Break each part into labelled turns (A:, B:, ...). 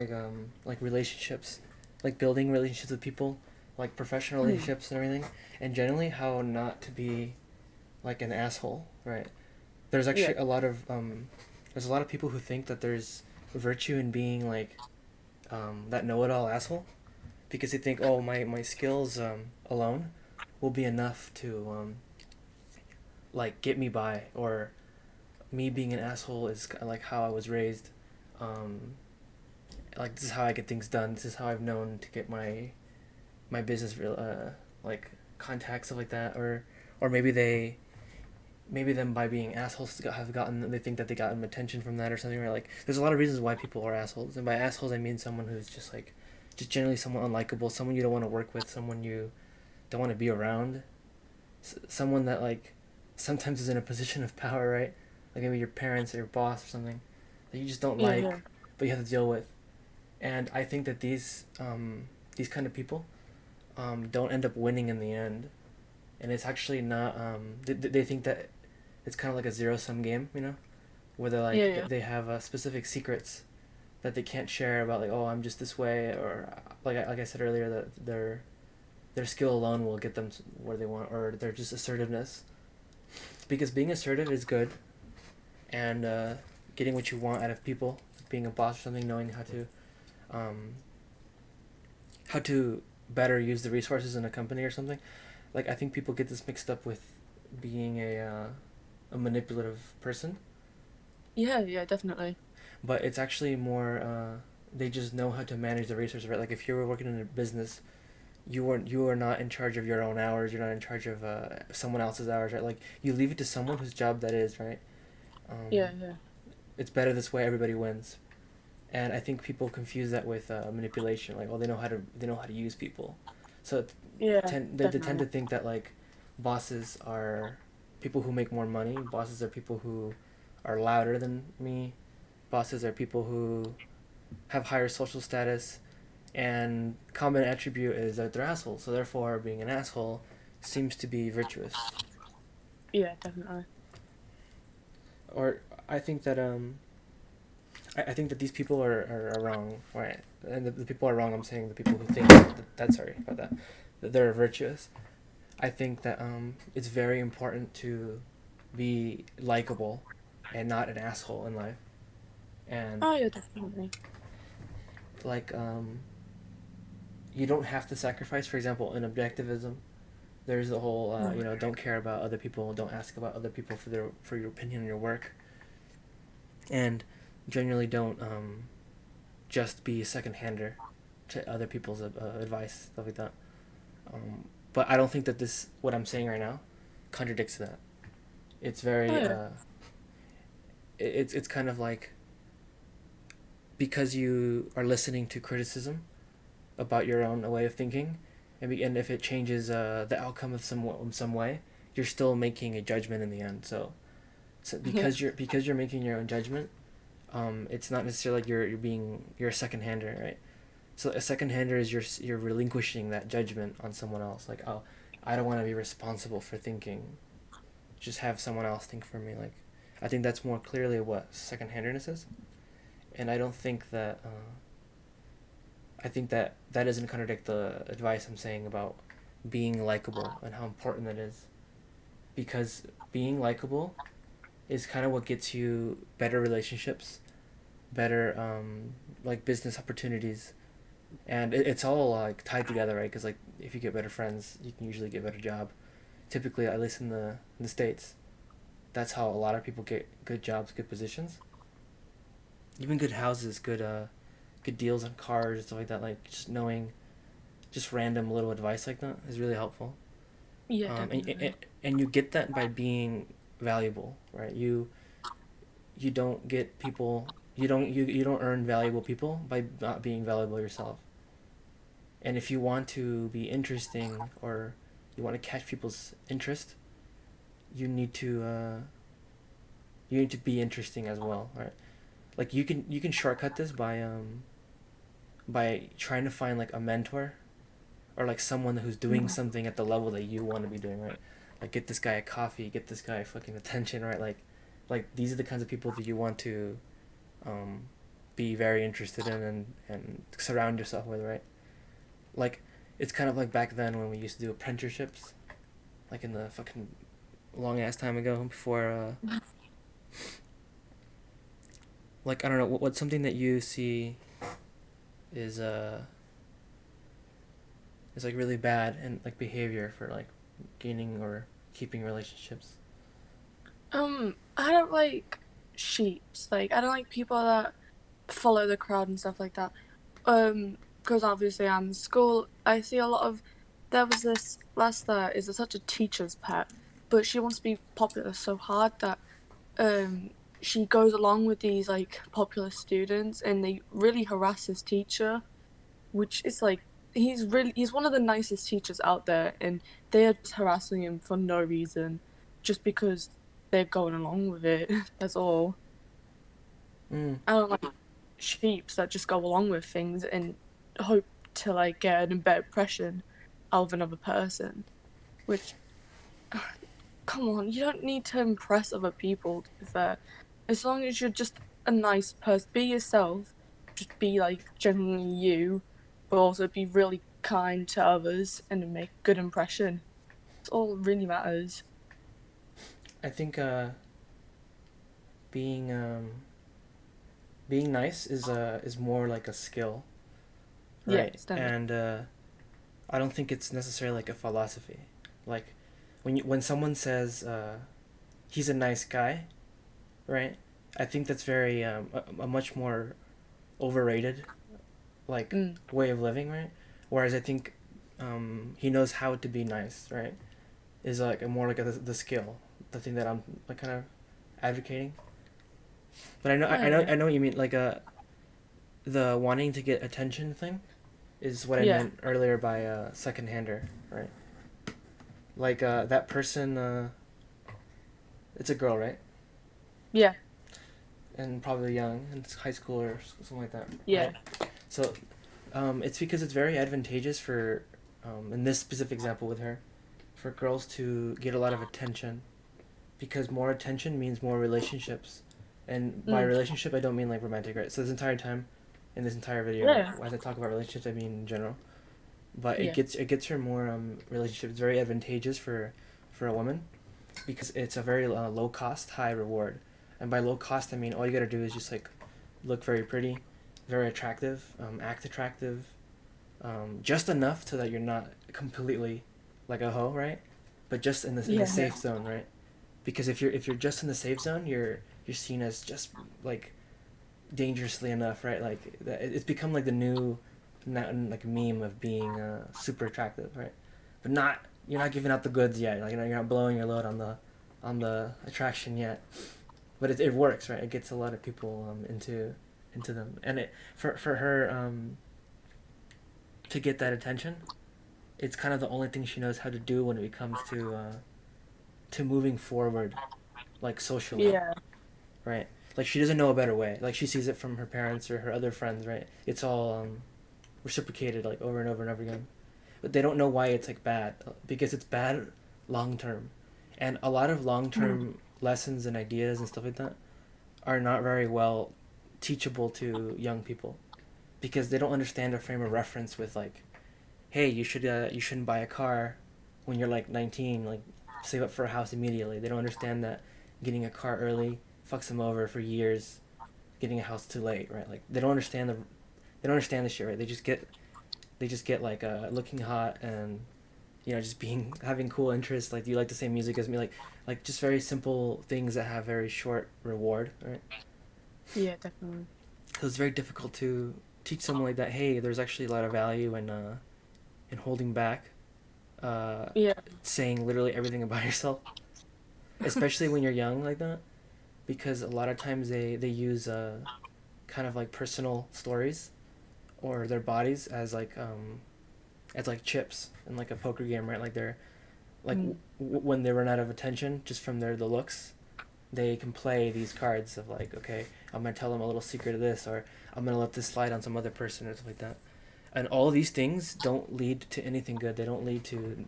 A: like relationships, like building relationships with people, like professional
B: Mm.
A: relationships and everything, and generally how not to be like an asshole, right? There's
B: Yeah.
A: actually a lot of there's a lot of people who think that there's virtue in being like that know-it-all asshole because they think, oh, my skills alone will be enough to like get me by, or me being an asshole is like how I was raised. Um, like this is how I get things done. This is how I've known to get my business real like contacts, stuff like that, or maybe them by being assholes have gotten, they think that they gotten attention from that or something, right? Like there's a lot of reasons why people are assholes, and by assholes I mean someone who's just like just generally someone unlikable, someone you don't want to work with, someone you don't want to be around, someone that like sometimes is in a position of power, right? Like maybe your parents or your boss or something that you just don't
B: Yeah. Yeah.
A: like, but you have to deal with. And I think that these kind of people don't end up winning in the end, and it's actually not. They think that it's kind of like a zero sum game, you know, where they're
B: Yeah.
A: like
B: Yeah.
A: they have specific secrets that they can't share about, like, oh, I'm just this way, or like I said earlier, that their skill alone will get them where they want, or they're just assertiveness, because being assertive is good, and getting what you want out of people, being a boss or something, knowing um, how to better use the resources in a company or something. Like I think people get this mixed up with being a manipulative person,
B: Yeah. Yeah. Definitely.
A: but it's actually more they just know how to manage the resources, right? Like if you were working in a business, you are not in charge of your own hours. You're not in charge of someone else's hours, right? Like you leave it to someone whose job that is, right?
B: Yeah. Yeah.
A: It's better this way. Everybody wins. And I think people confuse that with manipulation. Like, oh, they know how to use people, so
B: Yeah.
A: they tend
B: Definitely.
A: to think that like bosses are people who make more money. Bosses are people who are louder than me. Bosses are people who have higher social status, and common attribute is that they're assholes. So therefore, being an asshole seems to be virtuous.
B: Yeah. Definitely.
A: Or I think that I think that these people are wrong, right? And the people are wrong. I'm saying the people who think that sorry about that they're virtuous. I think that it's very important to be likable and not an asshole in life. And
B: Oh yeah. Definitely.
A: like you don't have to sacrifice. For example, in objectivism, there's the whole
B: Mm.
A: don't care about other people, don't ask about other people for your opinion on your work, and generally don't just be a second hander to other people's advice, stuff like that. But I don't think that this what I'm saying right now contradicts that. It's
B: Oh
A: very
B: yeah.
A: it's kind of like because you are listening to criticism about your own way of thinking, and if it changes the outcome of some way, you're still making a judgment in the end. So
B: Yeah.
A: because you're making your own judgment, it's not necessarily like you're a second hander, right? So a second hander is you're relinquishing that judgment on someone else. Like, oh, I don't want to be responsible for thinking. Just have someone else think for me. Like, I think that's more clearly what second handedness is, and I don't think that. I think that that doesn't contradict the advice I'm saying about being likable and how important that is, because being likable is kind of what gets you better relationships, better like business opportunities, and it's all like tied together, right? Because like if you get better friends, you can usually get a better job. Typically, at least in the states, that's how a lot of people get good jobs, good positions, even good houses, good deals on cars, stuff like that. Like just knowing, just random little advice like that is really helpful.
B: Yeah.
A: Um, and, and
B: Definitely.
A: and you get that by being valuable, right? You don't get people. You don't earn valuable people by not being valuable yourself. And if you want to be interesting, or you want to catch people's interest, you need to uh, you need to be interesting as well, right? Like you can shortcut this by trying to find like a mentor, or like someone who's doing
B: Mm.
A: something at the level that you want to be doing, right? Like get this guy a coffee, get this guy fucking attention, right? Like these are the kinds of people that you want to um, be very interested in and surround yourself with, right? Like, it's kind of like back then when we used to do apprenticeships, like in the fucking long ass time ago before, like, I don't know, what's something that you see is, is like really bad and like behavior for like gaining or keeping relationships?
B: I don't like sheeps. Like, I don't like people that follow the crowd and stuff like that. Because obviously I'm in school, I see a lot of. There was this last that is such a teacher's pet, but she wants to be popular so hard that um she goes along with these like popular students and they really harass his teacher, which is like he's one of the nicest teachers out there and they are just harassing him for no reason, just because they're going along with it. That's all.
A: Mm.
B: I don't like sheeps that just go along with things and hope to like get a better impression out of another person. Which, come on, you don't need to impress other people. To be fair, as long as you're just a nice person, be yourself. Just be like genuinely you, but also be really kind to others and make a good impression. That's all that really matters.
A: I think being being nice is more like a skill,
B: Yeah,
A: right?
B: it's definitely.
A: And I don't think it's necessarily like a philosophy. Like when someone says he's a nice guy, right? I think that's very a much more overrated like
B: Mm,
A: way of living, right? Whereas I think he knows how to be nice, right? Is like a more like the skill, the thing that I'm like kind of advocating. But
B: yeah,
A: I know what you mean. Like the wanting to get attention thing is what I
B: yeah,
A: meant earlier by second hander, right? Like that person, it's a girl, right?
B: yeah,
A: And probably young, in high school or something like that,
B: yeah,
A: right? So it's because it's very advantageous for, in this specific example with her, for girls to get a lot of attention, because more attention means more relationships, and by
B: mm,
A: relationship I don't mean like romantic, right? So this entire time, in this entire video,
B: yeah,
A: as I talk about relationships, I mean in general. But
B: yeah,
A: it gets her more relationships. It's very advantageous for a woman, because it's a very low cost, high reward, and by low cost I mean all you gotta do is just like look very pretty, very attractive, act attractive, just enough so that you're not completely like a hoe, right? But just in the
B: yeah,
A: safe zone, right? Because if you're just in the safe zone, you're seen as just like dangerously enough, right? Like it's become like the new, not like meme of being super attractive, right? But not you're not giving out the goods yet. Like you're not blowing your load on the attraction yet. But it works, right? It gets a lot of people into them, and it for her to get that attention, it's kind of the only thing she knows how to do when it comes to moving forward, like socially,
B: yeah,
A: right? Like she doesn't know a better way. Like she sees it from her parents or her other friends, right? It's all reciprocated like over and over and over again, but they don't know why it's like bad, because it's bad long term, and a lot of long
B: mm,
A: term lessons and ideas and stuff like that are not very well teachable to young people, because they don't understand a frame of reference with like, hey, you shouldn't buy a car when you're like 19, like save up for a house immediately. They don't understand that getting a car early fucks them over for years, getting a house too late, right? Like they don't understand this shit, right? They just get like looking hot and just being having cool interests. Like, do you like the same music as me? Like just very simple things that have very short reward, right?
B: yeah, definitely.
A: So it's very difficult to teach someone like that. Hey, there's actually a lot of value in holding back, uh,
B: Yeah,
A: saying literally everything about yourself, especially when you're young like that, because a lot of times they use kind of like personal stories or their bodies as like chips in like a poker game, right? Like they're like
B: mm,
A: when they run out of attention just from the looks, they can play these cards of like, okay, I'm gonna tell them a little secret of this, or I'm gonna let this slide on some other person or something like that. And all these things don't lead to anything good. They don't lead to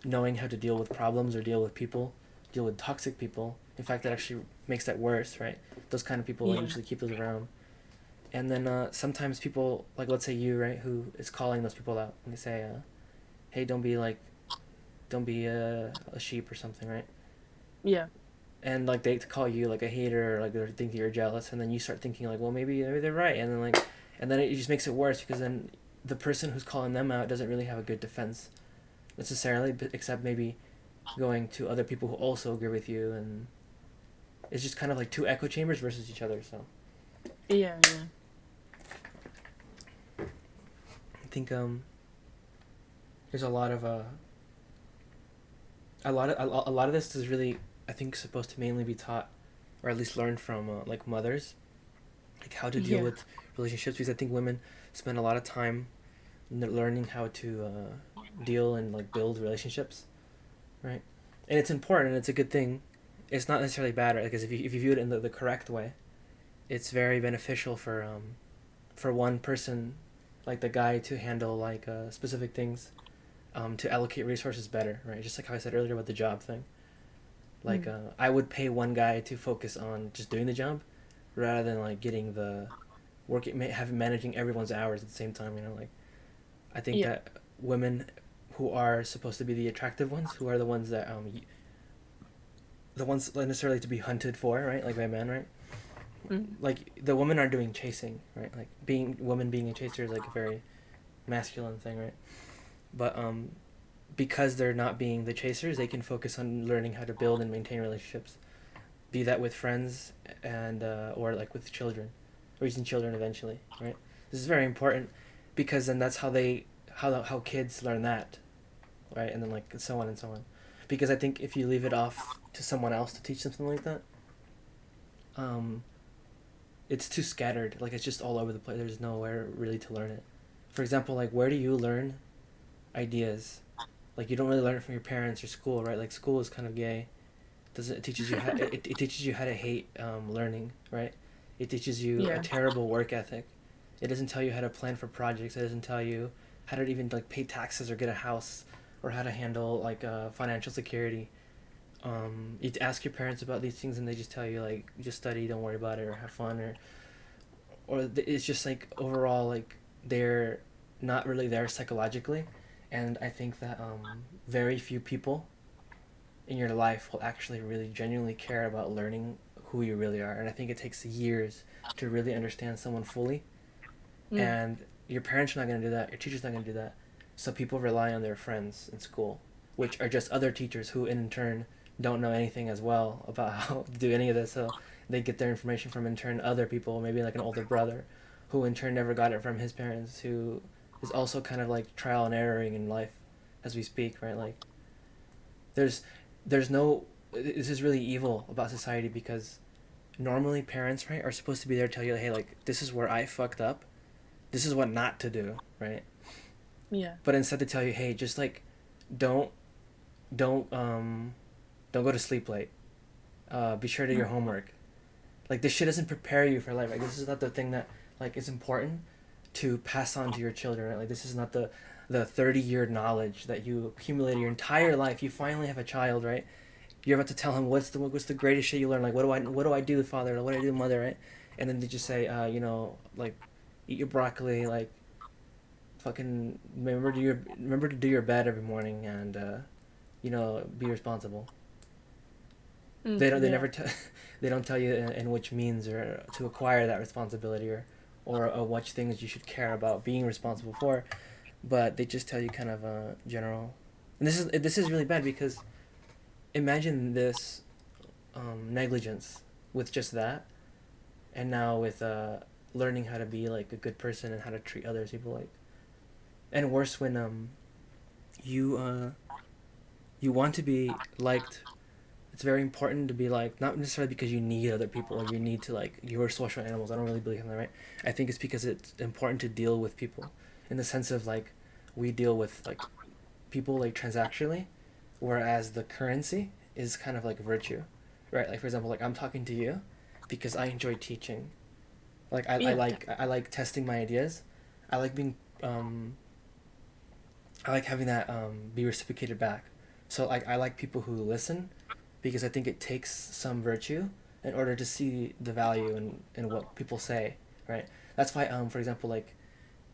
A: knowing how to deal with problems or deal with people, deal with toxic people In fact, that actually makes that worse, right? Those kind of people, I
B: Yeah.
A: usually keep those around. And then sometimes people, like let's say you, right, who is calling those people out, and they say, "Hey, don't be a sheep or something," right?
B: Yeah.
A: And like they call you like a hater, or like they're thinking you're jealous, and then you start thinking like, well, maybe they're right, and then and then it just makes it worse because then the person who's calling them out doesn't really have a good defense necessarily, but except maybe going to other people who also agree with you, and it's just kind of like two echo chambers versus each other. So
B: Yeah. Yeah.
A: I think there's a lot of this is really, I think, supposed to mainly be taught or at least learned from like mothers, like how to deal
B: Yeah.
A: with relationships, because I think women spend a lot of time learning how to deal and like build relationships, right? And it's important and it's a good thing. It's not necessarily bad, right? Because if you view it in the correct way, it's very beneficial for one person, like the guy, to handle like specific things, to allocate resources better, right? Just like how I said earlier about the job thing. Like I would pay one guy to focus on just doing the job, rather than like getting the working having managing everyone's hours at the same time. You know, like I think
B: Yeah.
A: that women who are supposed to be the attractive ones, who are the ones that the ones necessarily to be hunted for, right? Like by men, right?
B: Mm.
A: Like the women are doing chasing, right? Like being a chaser is like a very masculine thing, right? But because they're not being the chasers, they can focus on learning how to build and maintain relationships, be that with friends and or like with children, raising children eventually, right? This is very important because then that's how kids learn that, right? And then like so on and so on. Because I think if you leave it off to someone else to teach them something like that, um, it's too scattered. Like it's just all over the place. There's nowhere really to learn it. For example, like where do you learn ideas? Like you don't really learn it from your parents or school, right? Like school is kind of gay. Doesn't it teaches you how it teaches you how to hate learning, right? It teaches you a
B: Yeah.
A: terrible work ethic. It doesn't tell you how to plan for projects. It doesn't tell you how to even like pay taxes or get a house, or how to handle like financial security. You ask your parents about these things and they just tell you like just study, don't worry about it, or have fun, or it's just like overall like they're not really there psychologically, and I think that very few people in your life will actually really genuinely care about learning who you really are, and I think it takes years to really understand someone fully,
B: Mm.
A: and your parents are not going to do that, your teacher's not going to do that, so people rely on their friends in school, which are just other teachers who in turn don't know anything as well about how to do any of this, so they get their information from in turn other people, maybe like an older brother who in turn never got it from his parents, who is also kind of like trial and erroring in life as we speak, right? Like there's there's no, this is really evil about society because normally parents, right, are supposed to be there to tell you, hey, like this is where I fucked up, this is what not to do, right?
B: Yeah.
A: But instead they tell you, hey, just like don't don't um don't go to sleep late, be sure to do your homework. Like this shit doesn't prepare you for life. Like this is not the thing that like is important to pass on to your children, right? Like this is not the 30-year knowledge that you accumulated your entire life. You finally have a child, right? You're about to tell him what's the greatest shit you learn. Like what do I do, father? Like, what do I do, mother? Right? And then they just say, like, eat your broccoli. Like, fucking remember to do your bed every morning, and be responsible.
B: Mm.
A: They
B: Yeah.
A: never they don't tell you in which means or to acquire that responsibility, or which things you should care about being responsible for, but they just tell you kind of general. And this is really bad because imagine this negligence with just that, and now with learning how to be like a good person and how to treat others people, like, and worse when you you want to be liked. It's very important to be like, not necessarily because you need other people or you need to like, you're social animals. I don't really believe in that, right? I think it's because it's important to deal with people in the sense of like we deal with like people like transactionally, whereas the currency is kind of like virtue, right? Like for example, like I'm talking to you because I enjoy teaching. Like
B: Yeah.
A: I like testing my ideas. I like being um I like having that be reciprocated back. So like I like people who listen, because I think it takes some virtue in order to see the value in what people say, right? That's why, for example, like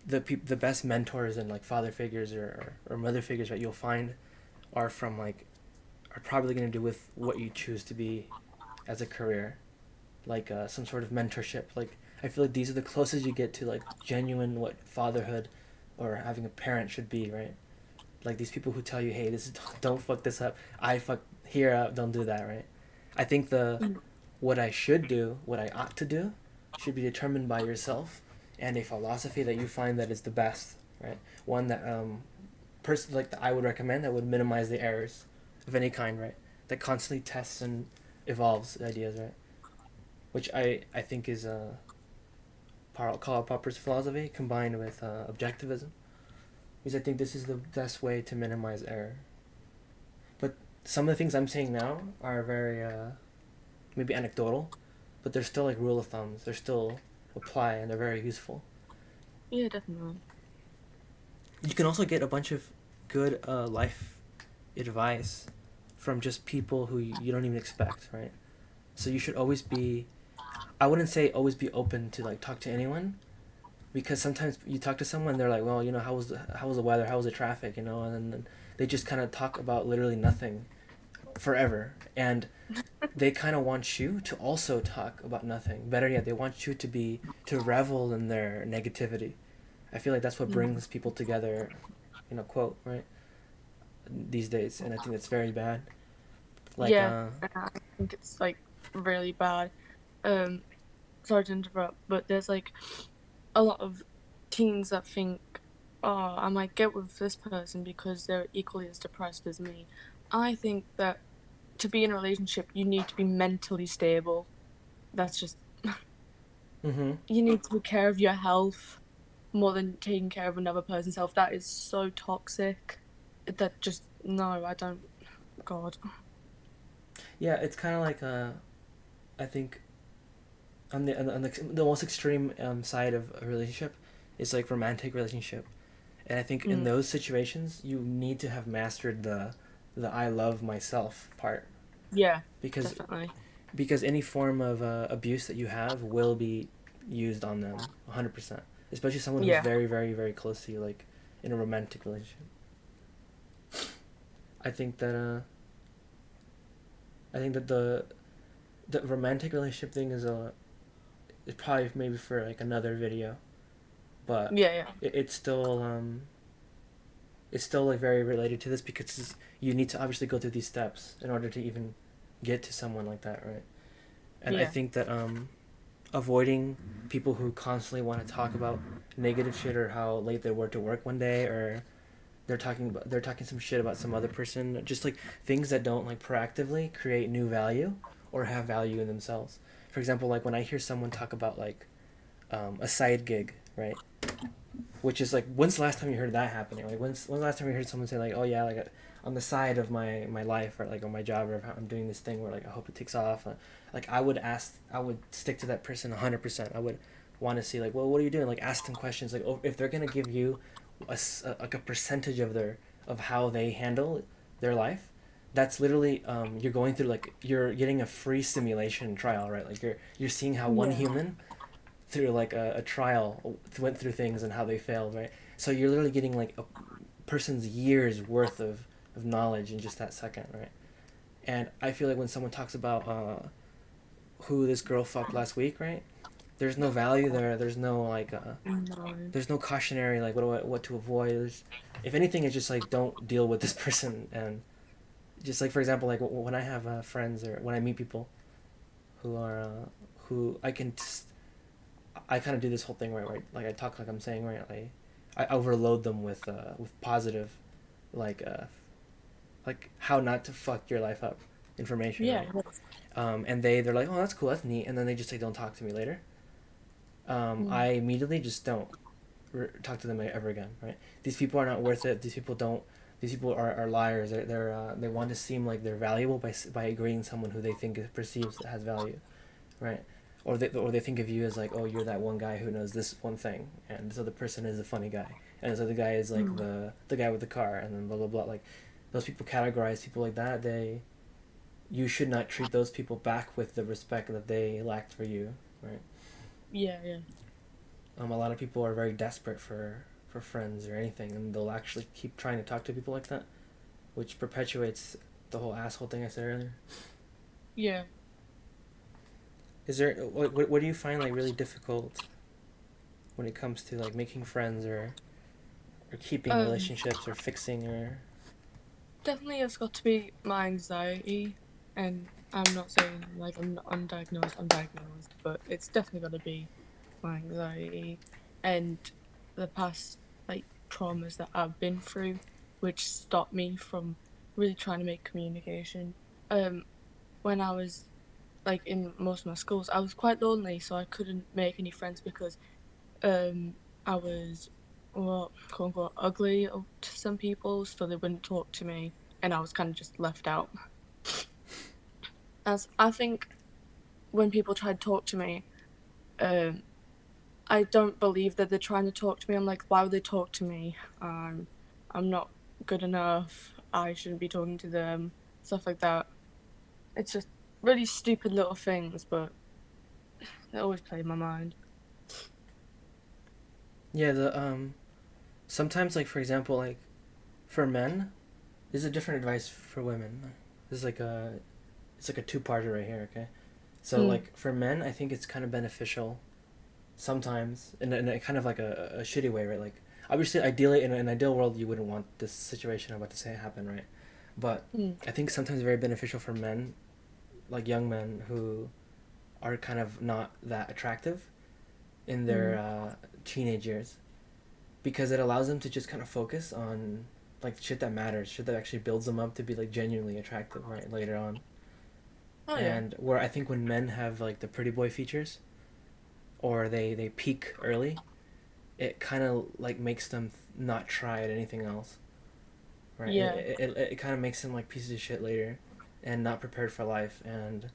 A: the best mentors and like father figures or mother figures that you'll find are from like are probably going to do with what you choose to be as a career, like some sort of mentorship. Like I feel like these are the closest you get to like genuine what fatherhood or having a parent should be, right? Like these people who tell you, hey, this is don't fuck this up. I fuck here up. Don't do that, right? I think the
B: Mm.
A: what I should do, what I ought to do, should be determined by yourself and a philosophy that you find that is the best, right? One that like that I would recommend that would minimize the errors of any kind, right? That constantly tests and evolves ideas, right? Which I think is Karl Popper's philosophy combined with objectivism, because I think this is the best way to minimize error. But some of the things I'm saying now are very maybe anecdotal, but they're still like rule of thumbs. They're still apply and they're very useful.
B: Yeah, definitely.
A: You can also get a bunch of good life advice from just people who you don't even expect, right? So you should always be. I wouldn't say always be open to like talk to anyone, because sometimes you talk to someone, they're like, well, you know, how was the weather, how was the traffic, you know, and then they just kind of talk about literally nothing forever, and they kind of want you to also talk about nothing. Better yet, they want you to revel in their negativity. I feel like that's what
B: Mm.
A: brings people together, quote, right? These days, and I think that's very bad. Like,
B: Yeah, I think it's like really bad. Um, Sorry to interrupt, but there's like a lot of teens that think, oh, I might get with this person because they're equally as depressed as me. I think that to be in a relationship, you need to be mentally stable. That's just,
A: mm-hmm.
B: you need to take care of your health more than taking care of another person's health. That is so toxic. That just, no, I don't, God.
A: Yeah, it's kind of like I think on the most extreme side of a relationship is like romantic relationship. And I think in
B: Mm,
A: those situations, you need to have mastered the I love myself part,
B: yeah,
A: because
B: definitely.
A: any form of abuse that you have will be used on them 100%. Especially someone who's
B: Yeah.
A: very, very, very close to you, like in a romantic relationship. I think that the romantic relationship thing is probably maybe for like another video, but
B: Yeah, yeah.
A: it's still like very related to this, because you need to obviously go through these steps in order to even get to someone like that, right? And I
B: Yeah.
A: think that avoiding people who constantly want to talk about negative shit, or how late they were to work one day, or they're talking some shit about some other person, just like things that don't like proactively create new value or have value in themselves. For example, like when I hear someone talk about like a side gig, right? Which is like, when's the last time you heard that happening? Like, when's the last time you heard someone say like, oh yeah, like on the side of my life, or like on my job, or I'm doing this thing where like I hope it takes off. Like I would stick to that person 100%. I would want to see like, well, what are you doing? Like ask them questions. Like, oh, if they're gonna give you like a percentage of of how they handle their life, that's literally you're going through, like you're getting a free simulation trial, right? Like you're seeing how one
B: Yeah.
A: human through like a trial went through things and how they failed, right? So you're literally getting like a person's years worth of knowledge in just that second, right? And I feel like when someone talks about who this girl fucked last week, right? There's no value there. There's no like
B: No.
A: there's no cautionary like what to avoid. If anything, it's just like don't deal with this person. And just like, for example, like when I have friends, or when I meet people who are who I kind of do this whole thing where like I talk like I'm saying, right, I overload them with positive, like how not to fuck your life up information,
B: Yeah.
A: right? And they're like, oh, that's cool, that's neat, and then they just like don't talk to me later.
B: Mm.
A: I immediately just don't talk to them ever again, right? These people are not worth it. These people are liars. They want to seem like they're valuable by agreeing someone who they think perceives has value, right? Or they think of you as like, oh, you're that one guy who knows this one thing, and this other person is a funny guy, and this other guy is like
B: Mm.
A: the guy with the car, and then blah blah blah. Like those people categorize people like that. you should not treat those people back with the respect that they lacked for you, right?
B: Yeah, yeah.
A: A lot of people are very desperate for friends or anything, and they'll actually keep trying to talk to people like that, which perpetuates the whole asshole thing I said earlier.
B: Yeah.
A: Is there what do you find like really difficult when it comes to like making friends or keeping
B: Um,
A: relationships or fixing or
B: Definitely it's got to be my anxiety, and I'm not saying like I'm not undiagnosed, but it's definitely got to be my anxiety and the past like traumas that I've been through, which stopped me from really trying to make communication. Um, when I was like in most of my schools, I was quite lonely, so I couldn't make any friends because um I was well quote unquote ugly to some people, so they wouldn't talk to me, and I was kind of just left out. As I think when people try to talk to me, um, I don't believe that they're trying to talk to me. I'm like, why would they talk to me? I'm not good enough. I shouldn't be talking to them. Stuff like that. It's just really stupid little things, but they always play in my mind.
A: yeah the sometimes like for example like for men this is a different advice for women. This is like a it's like a two-parter right here, okay? So
B: Mm.
A: like for men I think it's kind of beneficial sometimes in a kind of like a shitty way, right? Like obviously ideally in an ideal world you wouldn't want this situation I'm about to say happen, right? But
B: Mm.
A: I think sometimes very beneficial for men, like young men who are kind of not that attractive in their
B: Mm.
A: teenage years, because it allows them to just kind of focus on like shit that matters, shit that actually builds them up to be like genuinely attractive, right, later on.
B: Oh yeah.
A: And where I think when men have like the pretty boy features or they peak early, it kind of like makes them not try at anything else, right?
B: Yeah.
A: It kind of makes them like pieces of shit later and not prepared for life. And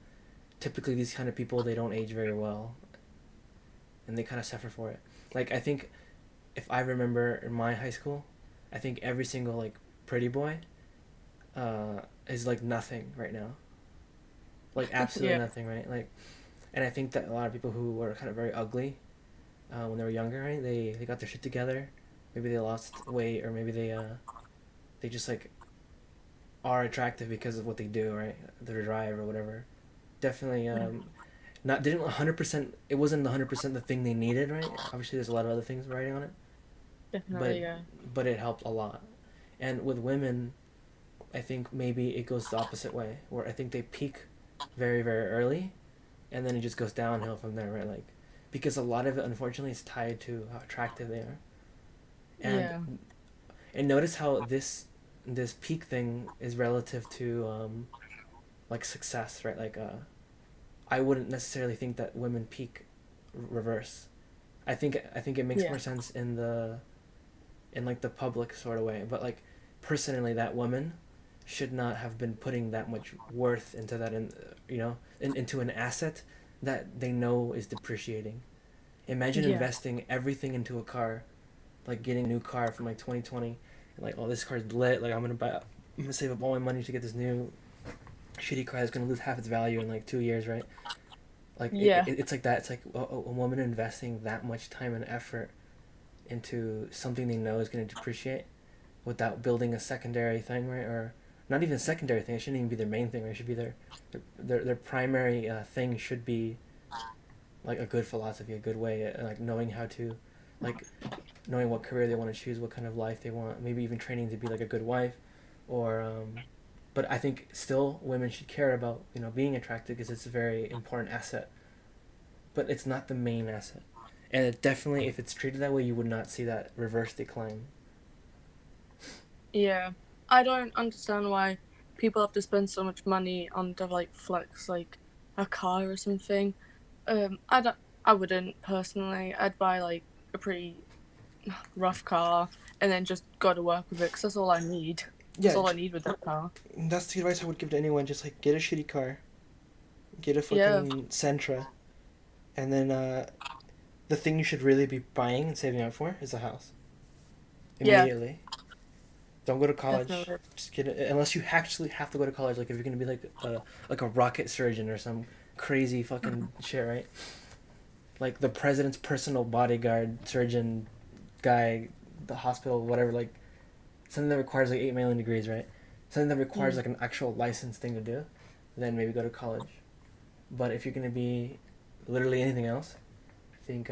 A: typically these kind of people, they don't age very well and they kind of suffer for it. Like I think if I remember in my high school, I think every single like pretty boy is like nothing right now, like absolutely
B: Yeah.
A: nothing, right? Like, and I think that a lot of people who were kind of very ugly when they were younger, right? They got their shit together. Maybe they lost weight, or maybe they just like are attractive because of what they do, right? Their drive or whatever. Definitely,
B: Yeah.
A: not didn't 100%. It wasn't 100% the thing they needed, right? Obviously, there's a lot of other things riding on it, but
B: Definitely. Yeah.
A: but it helped a lot. And with women, I think maybe it goes the opposite way, where I think they peak very very early, and then it just goes downhill from there, right? Like, because a lot of it unfortunately is tied to how attractive they are, and
B: Yeah.
A: notice how this peak thing is relative to like success, right? Like I wouldn't necessarily think that women peak reverse. I think it makes
B: Yeah.
A: more sense in like the public sort of way, but like personally that woman should not have been putting that much worth into that into an asset that they know is depreciating. Imagine
B: Yeah.
A: investing everything into a car, like getting a new car from like 2020 and like, oh, this car's lit, like I'm gonna save up all my money to get this new shitty car that's gonna lose half its value in like 2 years, right? Like
B: Yeah.
A: it's like that. It's like a woman investing that much time and effort into something they know is going to depreciate without building a secondary thing, right? Or not even a secondary thing. It shouldn't even be their main thing. Right? It should be their primary thing. Should be like a good philosophy, a good way, like knowing how to, like knowing what career they want to choose, what kind of life they want. Maybe even training to be like a good wife, or. But I think still women should care about being attractive because it's a very important asset, but it's not the main asset. And it definitely, if it's treated that way, you would not see that reverse decline.
B: Yeah. I don't understand why people have to spend so much money on to like flex like a car or something. I don't. I wouldn't personally. I'd buy like a pretty rough car and then just go to work with it because that's all I need. That's
A: Yeah,
B: all I need with that car.
A: that's the advice I would give to anyone. Just like get a shitty car, get a
B: Yeah.
A: fucking Sentra, and then the thing you should really be buying and saving up for is a house.
B: Yeah.
A: Immediately, Don't go to college.
B: Definitely.
A: Just get it unless you actually have to go to college. Like if you're gonna be like a rocket surgeon or some crazy fucking shit, right? Like the president's personal bodyguard, surgeon, guy, the hospital, whatever. Like something that requires like 8 million degrees, right? Something that requires
B: Mm.
A: like an actual license thing to do, then maybe go to college. But if you're gonna be literally anything else, I think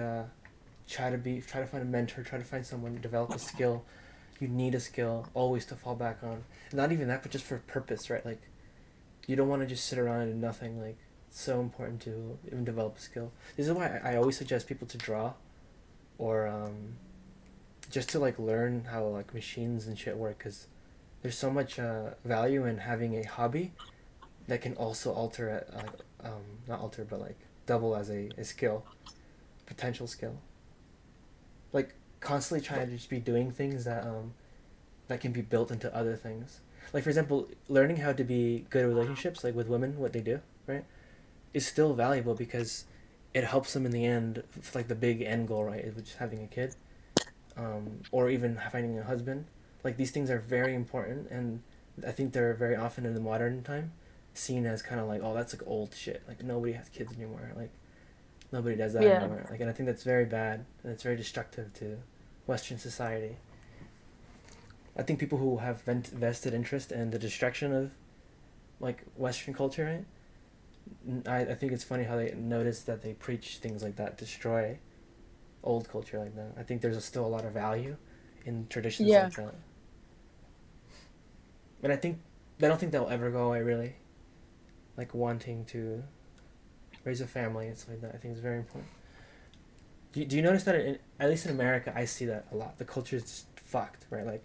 A: try to find a mentor, try to find someone, develop a skill. You need a skill always to fall back on. Not even that, but just for purpose, right? Like you don't want to just sit around and do nothing. Like it's so important to even develop a skill. This is why I always suggest people to draw, or just to like learn how like machines and shit work, because there's so much value in having a hobby that can also alter it, not alter but like double as a skill, potential skill. Like constantly trying to just be doing things that can be built into other things. Like for example, learning how to be good at relationships, like with women, what they do, right, is still valuable because it helps them in the end, like the big end goal, right, which is having a kid, or even finding a husband. Like these things are very important, and I think they're very often in the modern time seen as kind of like, oh, that's like old shit. Like nobody has kids anymore. Like nobody does that
B: Yeah.
A: anymore. Like, and I think that's very bad, and it's very destructive to Western society. I think people who have vested interest in the destruction of like Western culture, right? I think it's funny how they notice that they preach things like that, destroy old culture like that. I think there's still a lot of value in traditions
B: Yeah.
A: like that. And I don't think they'll ever go away really. Like wanting to raise a family and stuff like that. I think it's very important. Do you notice that at least in America, I see that a lot. The culture is just fucked, right? Like,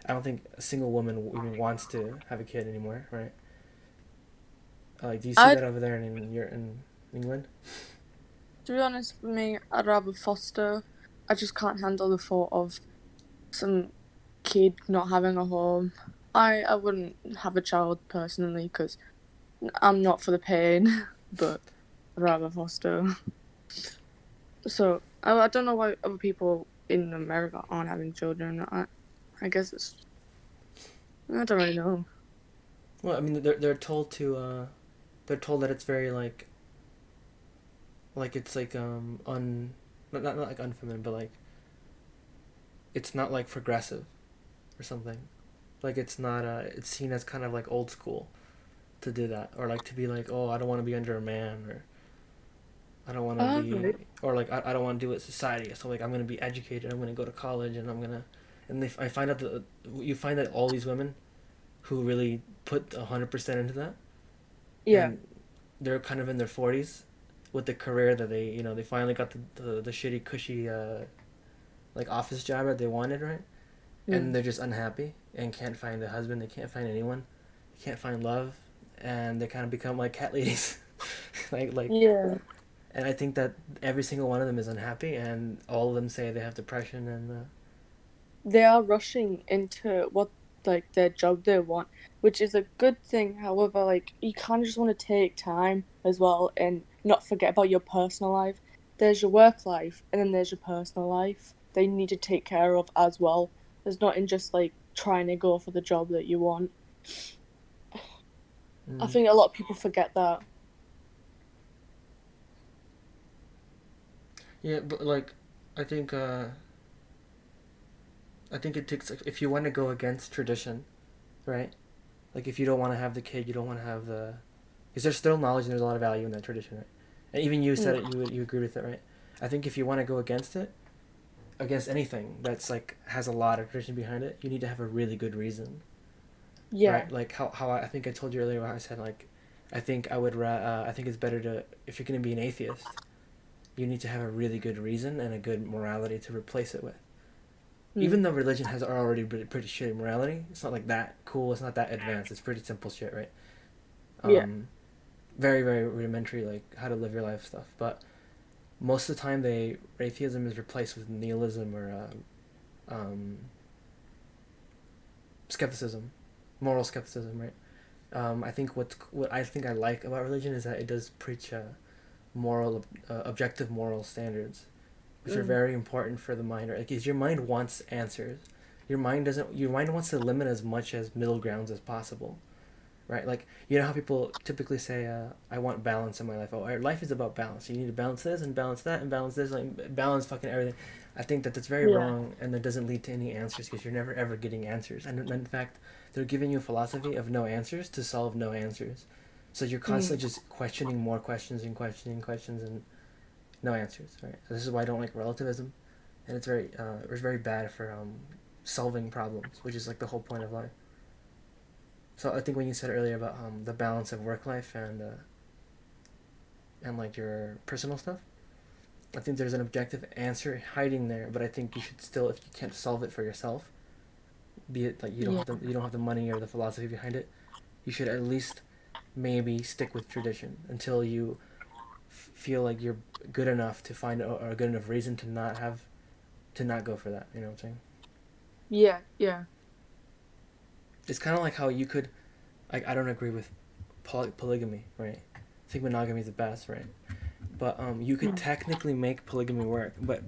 A: I don't think a single woman even wants to have a kid anymore, right? Like, do you see
B: I,
A: that over there in England?
B: to be honest with me, I'd rather foster. I just can't handle the thought of some kid not having a home. I wouldn't have a child personally because I'm not for the pain, but I'd rather foster. So I don't know why other people in America aren't having children. I guess it's I don't really know.
A: Well, I mean, they're told to they're told that it's very like it's like not like unfeminine, but like it's not like progressive or something. Like it's not it's seen as kind of like old school to do that, or like to be like, oh, I don't want to be under a man, or I don't want to be,
B: Right.
A: or like I don't want to do it society. So like I'm gonna be educated. I'm gonna go to college, and I find out that you find that all these women who really put 100% into that,
B: Yeah.
A: and they're kind of in their 40s with the career that they finally got the shitty cushy like office job that they wanted, right? And
B: Mm.
A: they're just unhappy and can't find a husband. They can't find anyone. They can't find love, and they kind of become like cat ladies, like.
B: Yeah.
A: And I think that every single one of them is unhappy, and all of them say they have depression and.
B: They are rushing into what like their job they want, which is a good thing. However, like you kind of just want to take time as well and not forget about your personal life. There's your work life and then there's your personal life. They need to take care of as well. There's not in just like trying to go for the job that you want. I
A: Mm.
B: think a lot of people forget that.
A: Yeah, but like, I think uh, I think it takes like, if you want to go against tradition, right? Like if you don't want to have the kid, you don't want to have the, because there's still knowledge and there's a lot of value in that tradition, right? And even you said
B: Mm.
A: it, you agree with it, right? I think if you want to go against it, against anything that's like has a lot of tradition behind it, you need to have a really good reason,
B: Yeah.
A: right? Like how I think I told you earlier, how I said like, I think it's better to, if you're gonna be an atheist, you need to have a really good reason and a good morality to replace it with.
B: Mm.
A: Even though religion has already pretty shitty morality, it's not like that cool. It's not that advanced. It's pretty simple shit, right?
B: Yeah.
A: Um, very very rudimentary, like how to live your life stuff. But most of the time, atheism is replaced with nihilism or skepticism, moral skepticism, right? I think what I think I like about religion is that it does preach moral, objective moral standards, which are
B: Mm.
A: very important for the mind. Right? Like, 'cause your mind wants answers, Your mind wants to limit as much as middle grounds as possible, right? Like, you know how people typically say, I want balance in my life. Oh, life is about balance. You need to balance this and balance that and balance this, like balance fucking everything. I think that that's very
B: Yeah.
A: wrong, and that doesn't lead to any answers because you're never ever getting answers. And in fact, they're giving you a philosophy of no answers to solve no answers. So you're
B: Mm.
A: constantly just questioning more questions and questioning questions and no answers, right? So this is why I don't like relativism, and it's very bad for solving problems, which is like the whole point of life. So I think when you said earlier about the balance of work life and like your personal stuff, I think there's an objective answer hiding there, but I think you should still, if you can't solve it for yourself, be it like
B: Yeah.
A: you don't have the money or the philosophy behind it, you should at least maybe stick with tradition until you feel like you're good enough to find a good enough reason to not go for that. You know what I'm saying?
B: Yeah. Yeah.
A: It's kind of like how you could, like, I don't agree with polygamy, right? I think monogamy is the best, right? But you could
B: Mm.
A: technically make polygamy work, but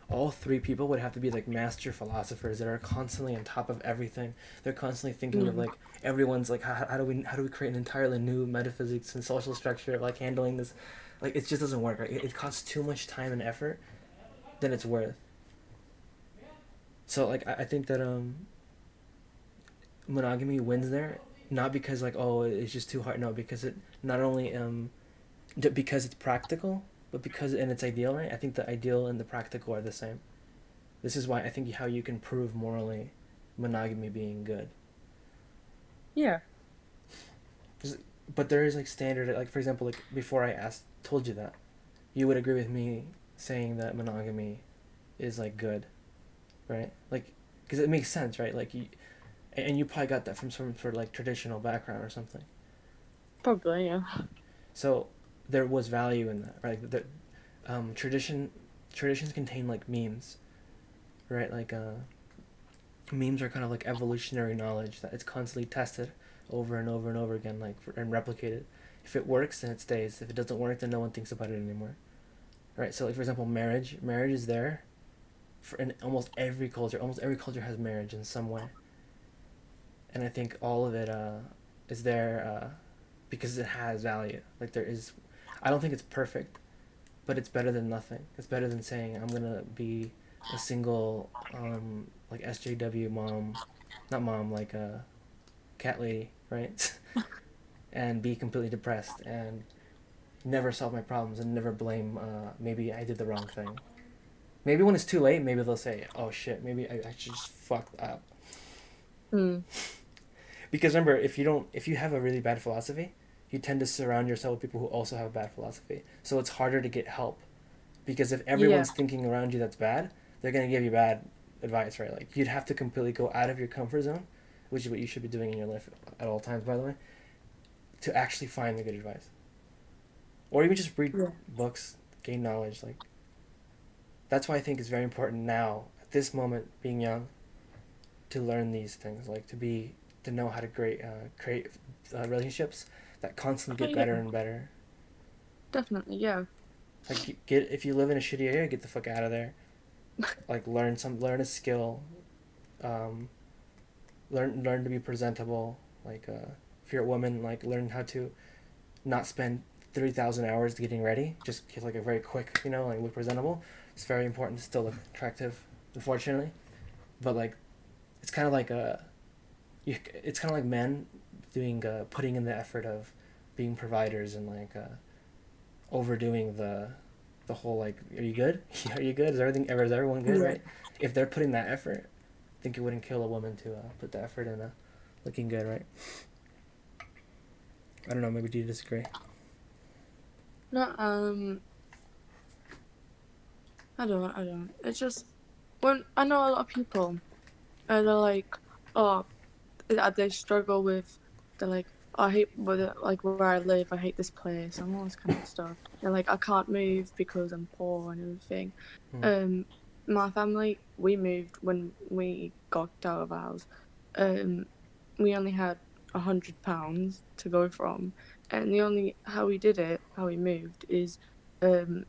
A: all three people would have to be like master philosophers that are constantly on top of everything. They're constantly thinking of
B: Mm.
A: like everyone's like how do we create an entirely new metaphysics and social structure like handling this, like it just doesn't work. Right? It costs too much time and effort than it's worth. So like I think that monogamy wins there, not because like oh it's just too hard. No, because it not only because it's practical, but because and it's ideal, right? I think the ideal and the practical are the same. This is why I think how you can prove morally monogamy being good.
B: Yeah.
A: But there is like standard, like for example, like before I told you that, you would agree with me saying that monogamy is like good, right? Like, because it makes sense, right? Like, and you probably got that from some sort of like traditional background or something.
B: Probably. Yeah.
A: So there was value in that, right? The traditions contain like memes, right? Like memes are kind of like evolutionary knowledge that it's constantly tested over and over and over again, like and replicated. If it works, then it stays. If it doesn't work, then no one thinks about it anymore. Right. So, like for example, marriage is there for in almost every culture. Almost every culture has marriage in some way, and I think all of it is there because it has value. Like there is, I don't think it's perfect, but it's better than nothing. It's better than saying I'm gonna be a single like SJW mom, not mom like a cat lady, right? And be completely depressed and never solve my problems and never blame maybe I did the wrong thing. Maybe when it's too late, maybe they'll say, "Oh shit, maybe I should just fuck up."
B: Mm.
A: Because remember, if you have a really bad philosophy, you tend to surround yourself with people who also have bad philosophy. So it's harder to get help because if
B: Yeah.
A: everyone's thinking around you that's bad, they're gonna give you bad advice, right? Like you'd have to completely go out of your comfort zone, which is what you should be doing in your life at all times, by the way, to actually find the good advice, or even just read
B: Yeah.
A: books, gain knowledge. Like that's why I think it's very important now at this moment, being young, to learn these things, like to know how to create relationships that constantly
B: Oh,
A: get better
B: yeah.
A: and better.
B: Definitely. Yeah.
A: Like get if you live in a shitty area, get the fuck out of there. Like learn a skill, um, learn to be presentable. Like if you're a woman, like learn how to not spend 30,000 hours getting ready. Just get like a very quick, like look presentable. It's very important to still look attractive, unfortunately. But like it's kind of like it's kind of like men doing putting in the effort of being providers and like overdoing the whole like are you good are you good is everyone good,
B: Yeah.
A: right? If they're putting that effort, I think it wouldn't kill a woman to put the effort in looking good, right? I don't know, maybe do you disagree?
B: No. I don't. I don't. It's just when I know a lot of people, they're like, oh, they struggle with. They're like, oh, I hate where I live. I hate this place and all this kind of stuff. And like, I can't move because I'm poor and everything.
A: Hmm.
B: Um, my family, we moved when we got out of our house. Um, we only had £100 to go from, and the only how we did it, how we moved is, um,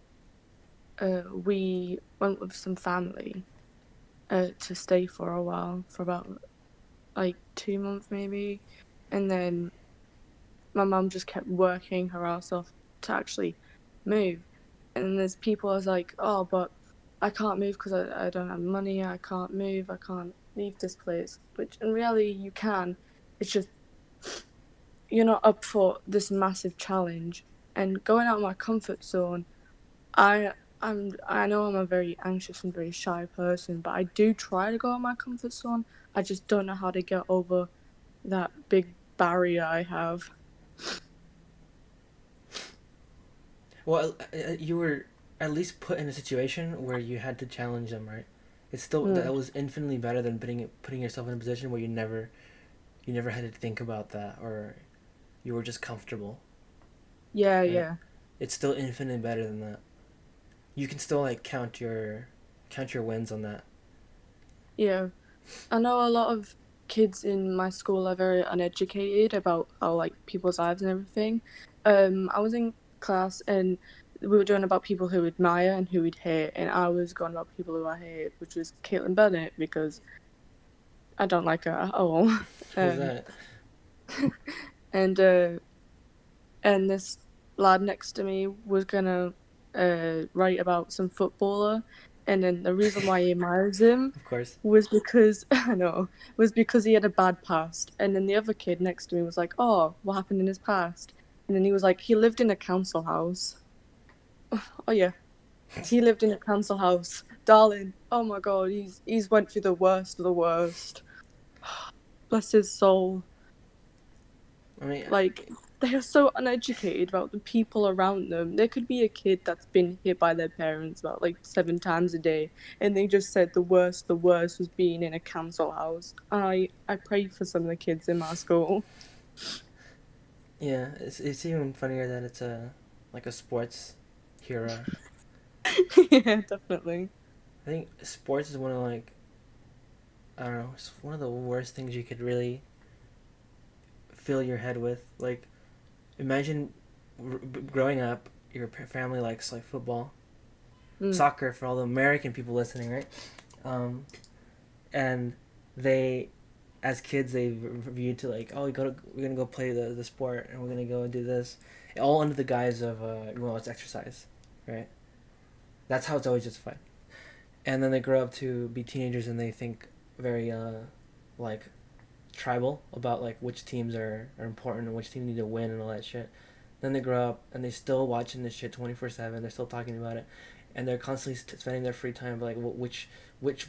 B: we went with some family, to stay for a while, for about like 2 months maybe, and then my mum just kept working her ass off to actually move. And then there's people I was like, oh, but I can't move because I don't have money. I can't move. I can't leave this place. Which in reality you can. It's just you're not up for this massive challenge. And going out of my comfort zone, I know I'm a very anxious and very shy person, but I do try to go out of my comfort zone. I just don't know how to get over that big barrier I have.
A: Well, you were at least put in a situation where you had to challenge them, right? It's still
B: Mm.
A: that was infinitely better than putting yourself in a position where you never had to think about that, or you were just comfortable,
B: Yeah,
A: right?
B: yeah.
A: It's still infinitely better than that. You can still like count your wins on that.
B: Yeah. I know a lot of kids in my school are very uneducated about how like people's lives and everything. I was in class and we were doing about people who admire and who we'd hate, and I was going about people who I hate, which was Caitlin Bennett because I don't like her at all.
A: Who's
B: Um,
A: that?
B: and this lad next to me was gonna write about some footballer, and then the reason why he admires him
A: Of course.
B: was because I know was because he had a bad past, and then the other kid next to me was like, "Oh, what happened in his past?" And then he was like, "He lived in a council house." Oh yeah, he lived in a council house, darling. Oh my god, he's went through the worst of the worst. Bless his soul.
A: I mean,
B: Like, they are so uneducated about the people around them. There could be a kid that's been hit by their parents about like 7 times a day, and they just said the worst was being in a council house. I pray for some of the kids in my school.
A: yeah, it's even funnier that it's a sports hero.
B: Yeah, definitely.
A: I think sports is one of like I don't know, it's one of the worst things you could really fill your head with. Like, imagine growing up, your family likes like football,
B: Mm.
A: soccer for all the American people listening, right? Um, and they, as kids, they viewed to like, oh, we're gonna go play the sport, and we're gonna go and do this, all under the guise of well, it's exercise, right? That's how it's always justified. And then they grow up to be teenagers, and they think very like tribal about like which teams are important and which team need to win and all that shit. Then they grow up and they still watching this shit 24/7. They're still talking about it, and they're constantly spending their free time like which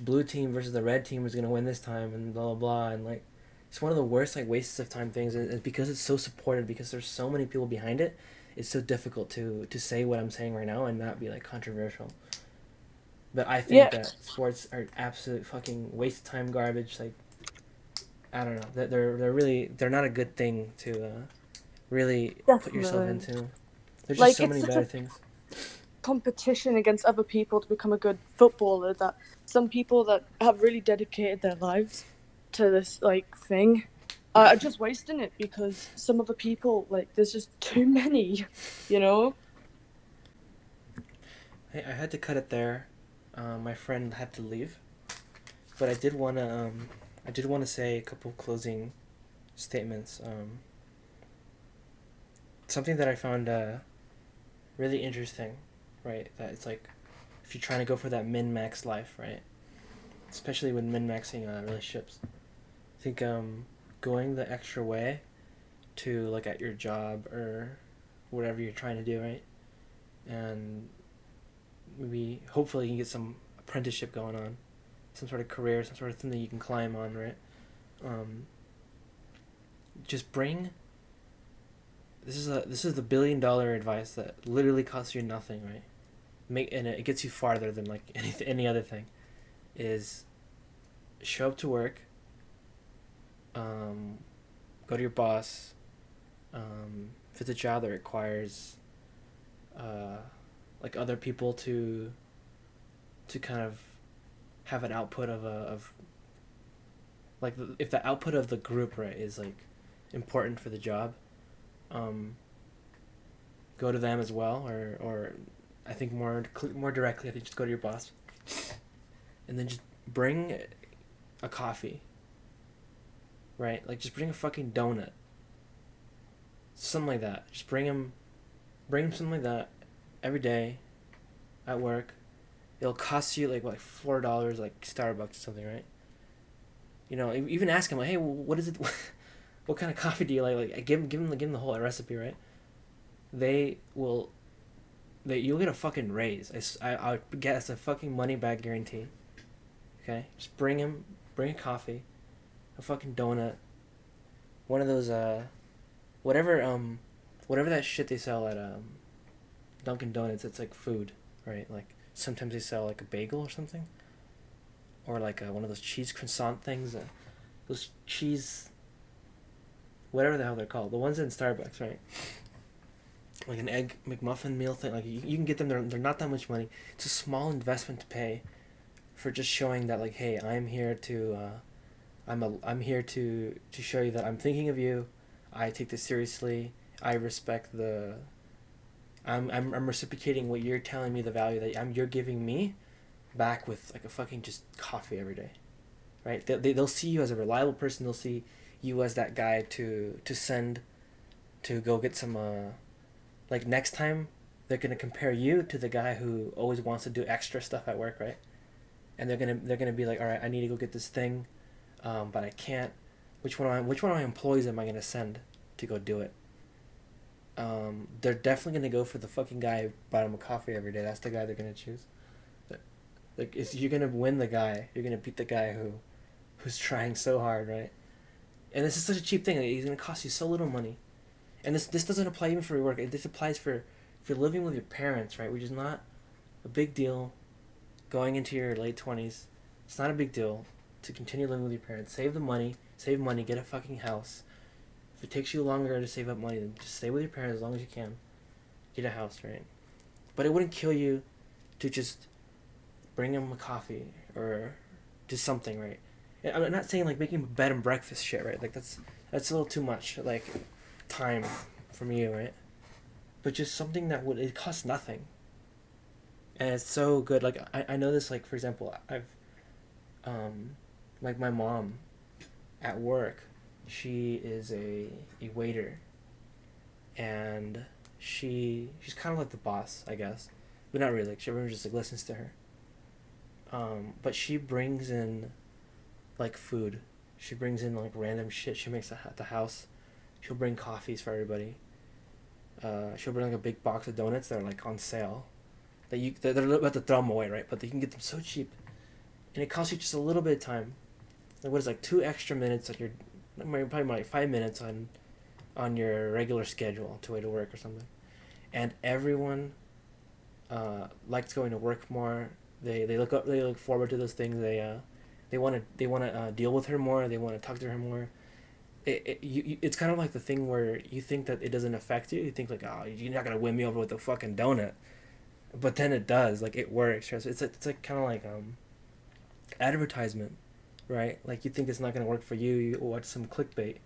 A: blue team versus the red team is gonna win this time and blah blah blah and like it's one of the worst like wastes of time things. And because it's so supported because there's so many people behind it. It's so difficult to say what I'm saying right now and not be like controversial. But I think
B: Yeah,
A: that sports are absolute fucking waste of time garbage. Like I don't know. They're not a good thing to really put yourself
B: definitely.
A: into. There's just
B: Like,
A: so
B: it's
A: many
B: such
A: better
B: a
A: things.
B: competition against other people to become a good footballer that some people that have really dedicated their lives to this like thing are just wasting it because some of the people like there's just too many, you know.
A: I had to cut it there. My friend had to leave, but I did wanna say a couple of closing statements. Something that I found really interesting, right? That it's like if you're trying to go for that min max life, right? Especially when min maxing relationships. I think going the extra way to like at your job or whatever you're trying to do, right? And maybe hopefully you can get some apprenticeship going on, some sort of career, some sort of thing that you can climb on, right? Um, just bring. This is the $1 billion advice that literally costs you nothing, right? Make and it gets you farther than like any other thing. Is show up to work. Um, go to your boss. If it's a job that requires uh, like other people to kind of have an output of like if the output of the group right is like important for the job, um, go to them as well or I think more directly I think just go to your boss and then just bring a coffee, right? Like just bring a fucking donut, something like that. Just bring him something like that every day at work. It'll cost you like $4, like Starbucks or something, right? You know, even ask him like, hey, what is it? What kind of coffee do you like? Like, give him the whole recipe, right? They will, you'll get a fucking raise. I guess a fucking money back guarantee. Okay, just bring a coffee, a fucking donut, one of those whatever whatever that shit they sell at Dunkin' Donuts. It's like food, right? Like sometimes they sell like a bagel or something, or like one of those cheese croissant things. Those cheese, whatever the hell they're called, the ones in Starbucks, right? Like an egg McMuffin meal thing. Like you can get them. They're not that much money. It's a small investment to pay for just showing that like, hey, I'm here to I'm here to show you that I'm thinking of you. I take this seriously. I respect the. I'm reciprocating what you're telling me, the value that you're giving me, back with like a fucking just coffee every day, right? They'll see you as a reliable person. They'll see you as that guy to send, to go get some like next time they're gonna compare you to the guy who always wants to do extra stuff at work, right? And they're gonna be like, all right, I need to go get this thing, but I can't. Which one of my employees am I gonna send to go do it? They're definitely gonna go for the fucking guy who bought him a coffee every day. That's the guy they're gonna choose. Like, you're gonna win the guy. You're gonna beat the guy who's trying so hard, right? And this is such a cheap thing. Like, he's gonna cost you so little money. And this doesn't apply even for your work. This applies for if you're living with your parents, right? Which is not a big deal. Going into your late 20s, it's not a big deal to continue living with your parents. Save money, get a fucking house. If it takes you longer to save up money, then just stay with your parents as long as you can. Get a house, right? But it wouldn't kill you to just bring them a coffee or do something, right? And I'm not saying like making a bed and breakfast shit, right? Like that's a little too much, like time from you, right? But just something that would, it costs nothing, and it's so good. Like I know this, like for example, I've like my mom at work, she is a waiter, and she's kind of like the boss, I guess, but not really. Like, everyone just like listens to her. But she brings in like food. She brings in like random shit she makes at the house. She'll bring coffees for everybody. She'll bring like a big box of donuts that are like on sale. They're about to throw them away, right? But you can get them so cheap, and it costs you just a little bit of time. Like, what is, like 2 extra minutes on your, probably like 5 minutes on your regular schedule to way to work or something. And everyone likes going to work more. They look forward to those things. They want to deal with her more. They want to talk to her more. It's kind of like the thing where you think that it doesn't affect you. You think like, oh, you're not gonna win me over with a fucking donut, but then it does. Like, it works. It's like kind of like advertisement, right? Like, you think it's not gonna work for you. You watch some clickbait,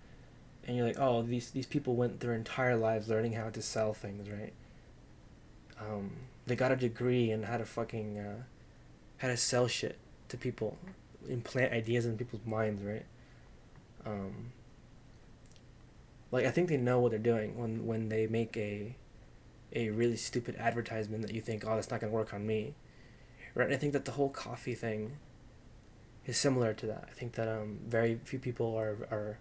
A: and you're like, oh, these people went their entire lives learning how to sell things, right? Um, they got a degree in how to sell shit to people, implant ideas in people's minds, right? Um, like, I think they know what they're doing when they make a really stupid advertisement that you think, oh, that's not gonna work on me, right? And I think that the whole coffee thing is similar to that. I think that very few people are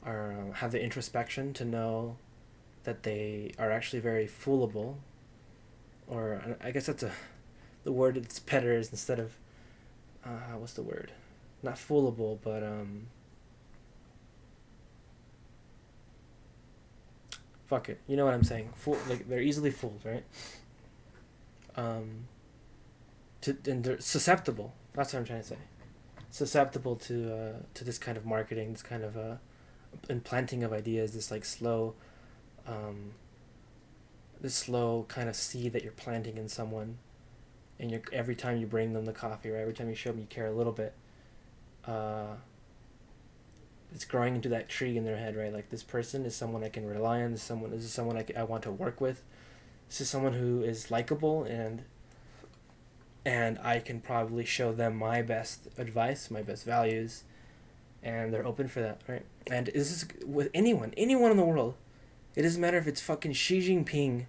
A: have the introspection to know that they are actually very foolable, or I guess that's the word that's better is, instead of what's the word? Not foolable, but fuck it. You know what I'm saying? Like, they're easily fooled, right? Um, and they're susceptible. That's what I'm trying to say. Susceptible to this kind of marketing, this kind of implanting of ideas, this like um, this slow kind of seed that you're planting in someone, and every time you bring them the coffee, right? Every time you show them you care a little bit, uh, it's growing into that tree in their head, right? Like, this person is someone I can rely on. This is someone I want to work with. This is someone who is likable, and and I can probably show them my best advice, my best values, and they're open for that, right? And this is with anyone in the world. It doesn't matter if it's fucking Xi Jinping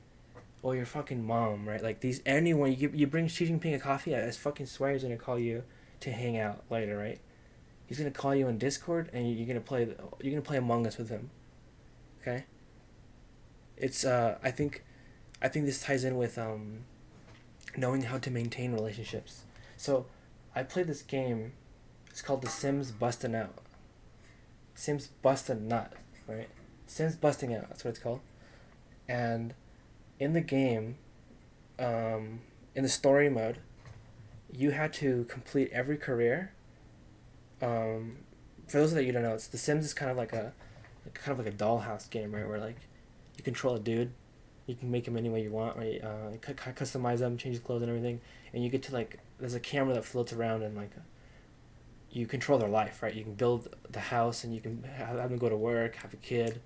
A: or your fucking mom, right? Like these anyone you bring Xi Jinping a coffee, I fucking swear he's gonna call you to hang out later, right? He's gonna call you on Discord, and you're gonna play Among Us with him, okay? It's I think this ties in with knowing how to maintain relationships. So, I played this game. It's called The Sims Bustin' Out. Sims Bustin' Nut, right? Sims Busting Out. That's what it's called. And in the game, in the story mode, you had to complete every career. Um, for those that you don't know, it's The Sims is kind of like a dollhouse game, right? Where like you control a dude, you can make him any way you want, right? Customize them, change his clothes and everything, and you get to like there's a camera that floats around and like you control their life, right? You can build the house and you can have them go to work, have a kid,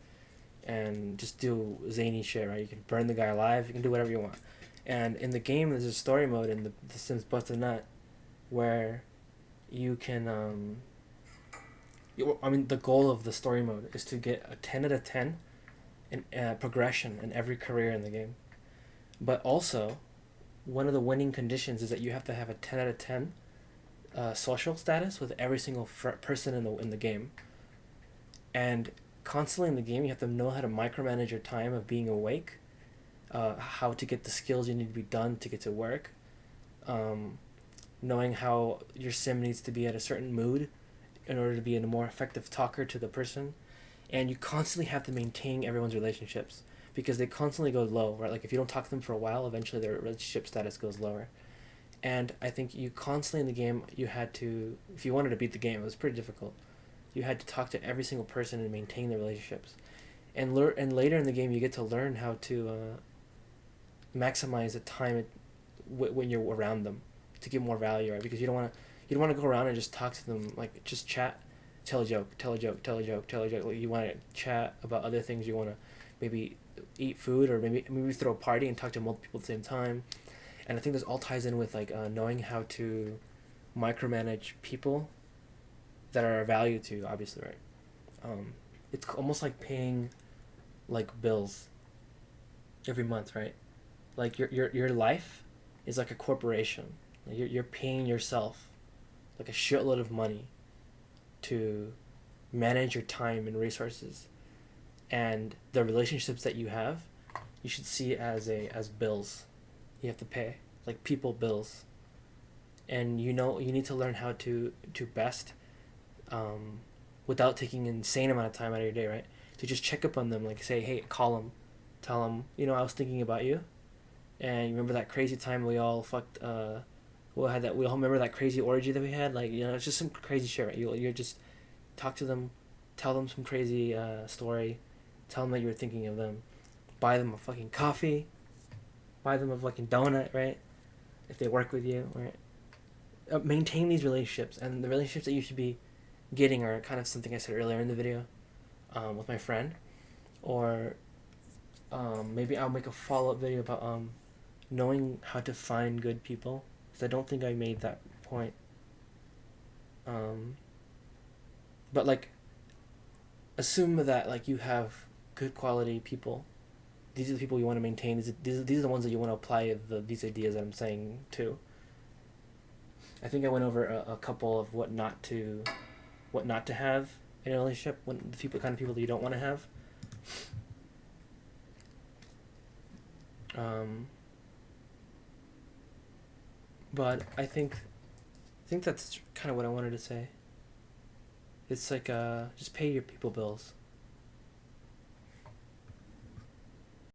A: and just do zany shit, right? You can burn the guy alive, you can do whatever you want. And in the game, there's a story mode in the Sims Bust a Nut where you can I mean, the goal of the story mode is to get a 10 out of 10 in progression in every career in the game. But also, one of the winning conditions is that you have to have a 10 out of 10 social status with every single person in the game. And constantly in the game, you have to know how to micromanage your time of being awake, how to get the skills you need to be done to get to work, um, knowing how your sim needs to be at a certain mood in order to be a more effective talker to the person, and you constantly have to maintain everyone's relationships because they constantly go low, right? Like if you don't talk to them for a while, eventually their relationship status goes lower. And I think you constantly in the game you had to, if you wanted to beat the game, it was pretty difficult. You had to talk to every single person and maintain their relationships, and later in the game you get to learn how to maximize the time when you're around them to get more value, right? Because you don't want to go around and just talk to them like just chat, tell a joke, tell a joke, tell a joke, tell a joke. Like you want to chat about other things. You want to maybe eat food or maybe throw a party and talk to multiple people at the same time. And I think this all ties in with like knowing how to micromanage people that are of value to you, obviously, right? It's almost like paying like bills every month, right? Like your life is like a corporation. Like you're paying yourself like a shitload of money to manage your time and resources, and the relationships that you have, you should see as bills. You have to pay like people bills, and you need to learn how to best, um, without taking an insane amount of time out of your day, right? To just check up on them, like say, hey, call them, tell them, I was thinking about you, and you remember that crazy time we all fucked. We all remember that crazy orgy that we had. Like it's just some crazy shit, right? You just talk to them, tell them some crazy story, tell them that you were thinking of them, buy them a fucking coffee, buy them a fucking donut, right? If they work with you, right? Maintain these relationships, and the relationships that you should be getting are kind of something I said earlier in the video, with my friend, or maybe I'll make a follow up video about knowing how to find good people, because I don't think I made that point. Um, but like, assume that like you have good quality people. These are the people you want to maintain. These are the ones that you want to apply these ideas that I'm saying to. I think I went over a couple of what not to have in a relationship, when the kind of people that you don't want to have. Um, but I think that's kind of what I wanted to say. It's like just pay your people bills.